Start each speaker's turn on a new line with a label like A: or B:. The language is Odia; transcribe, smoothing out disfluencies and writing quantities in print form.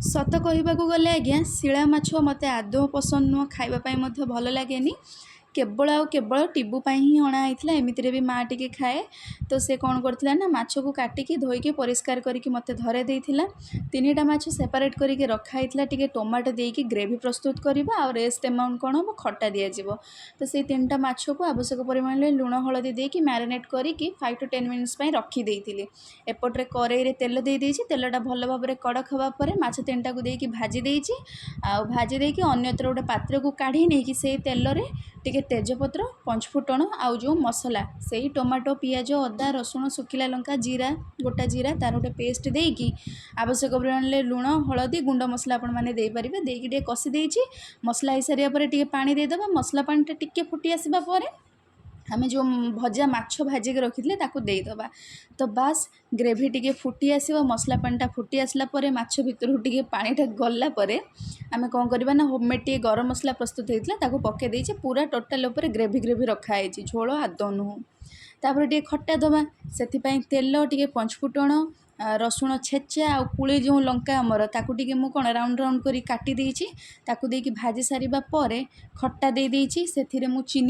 A: ସତ କହିବାକୁ ଗଲେ ଆଜ୍ଞା ଶିଳା ମାଛ ମୋତେ ଆଦୌ ପସନ୍ଦ ନୁହଁ, ଖାଇବା ପାଇଁ ମଧ୍ୟ ଭଲ ଲାଗେନି। କେବଳ ଆଉ କେବଳ ଟିବୁ ପାଇଁ ହିଁ ଅଣା ହେଇଥିଲା। ଏମିତିରେ ବି ମାଆ ଟିକେ ଖାଏ, ତ ସେ କ'ଣ କରିଥିଲା ନା ମାଛକୁ କାଟିକି ଧୋଇକି ପରିଷ୍କାର କରିକି ମୋତେ ଧରେଇ ଦେଇଥିଲା। 3ଟା ମାଛ ସେପାରେଟ୍ କରିକି ରଖା ହେଇଥିଲା, ଟିକେ ଟମାଟୋ ଦେଇକି ଗ୍ରେଭି ପ୍ରସ୍ତୁତ କରିବା ଆଉ ରେଷ୍ଟ ଆମାଉଣ୍ଟ କ'ଣ ହେବ ଖଟା ଦିଆଯିବ। ତ ସେଇ 3ଟା ମାଛକୁ ଆବଶ୍ୟକ ପରିମାଣରେ ଲୁଣ ହଳଦୀ ଦେଇକି ମ୍ୟାରିନେଟ୍ କରିକି 5 to 10 ମିନିଟ୍ସ ପାଇଁ ରଖିଦେଇଥିଲି। ଏପଟରେ କରେଇରେ ତେଲ ଦେଇଦେଇଛି, ତେଲଟା ଭଲ ଭାବରେ କଡ଼କ ହେବା ପରେ ମାଛ 3ଟାକୁ ଦେଇକି ଭାଜି ଦେଇଛି। ଆଉ ଭାଜି ଦେଇକି ଅନ୍ୟତ୍ର ଗୋଟେ ପାତ୍ରକୁ କାଢ଼ି ନେଇକି ସେଇ ତେଲରେ ଟିକେ ତେଜପତ୍ର, ପଞ୍ଚଫୁଟଣ ଆଉ ଯେଉଁ ମସଲା ସେଇ ଟମାଟୋ, ପିଆଜ, ଅଦା, ରସୁଣ, ଶୁଖିଲା ଲଙ୍କା, ଜିରା, ଗୋଟା ଜିରା ତାର ଗୋଟେ ପେଷ୍ଟ ଦେଇକି ଆବଶ୍ୟକ ପରିମାଣରେ ଲୁଣ ହଳଦୀ ଗୁଣ୍ଡ ମସଲା ଆପଣମାନେ ଦେଇପାରିବେ, ଦେଇକି ଟିକେ କଷି ଦେଇଛି। ମସଲା ହେଇସାରିବା ପରେ ଟିକେ ପାଣି ଦେଇଦେବା। ମସଲା ପାଣିଟା ଟିକେ ଫୁଟି ଆସିବା ପରେ ଆମେ ଯେଉଁ ଭଜା ମାଛ ଭାଜିକି ରଖିଥିଲେ ତାକୁ ଦେଇଦେବା। ତ ବାସ୍ ଗ୍ରେଭି ଟିକେ ଫୁଟି ଆସିବ, ମସଲା ପାଣିଟା ଫୁଟି ଆସିଲା ପରେ ମାଛ ଭିତରକୁ ଟିକେ ପାଣିଟା ଗଲା ପରେ ଆମେ କ'ଣ କରିବା ନା ହୋମମେଡ୍ ଟିକେ ଗରମ ମସଲା ପ୍ରସ୍ତୁତ ହେଇଥିଲା ତାକୁ ପକାଇ ଦେଇଛି। ପୁରା ଟୋଟାଲ୍ ଉପରେ ଗ୍ରେଭି ରଖା ହେଇଛି, ଝୋଳ ଆଦୌ ନୁହଁ। ତାପରେ ଟିକେ ଖଟା ଦେବା, ସେଥିପାଇଁ ତେଲ ଟିକେ ପଞ୍ଚଫୁଟଣ, ରସୁଣ ଛେଚା ଆଉ ପୁଳି ଯେଉଁ ଲଙ୍କା ଆମର ତାକୁ ଟିକେ ମୁଁ କ'ଣ ରାଉଣ୍ଡ କରି କାଟି ଦେଇଛି, ତାକୁ ଦେଇକି ଭାଜି ସାରିବା ପରେ ଖଟା ଦେଇଛି। ସେଥିରେ ମୁଁ ଚିନି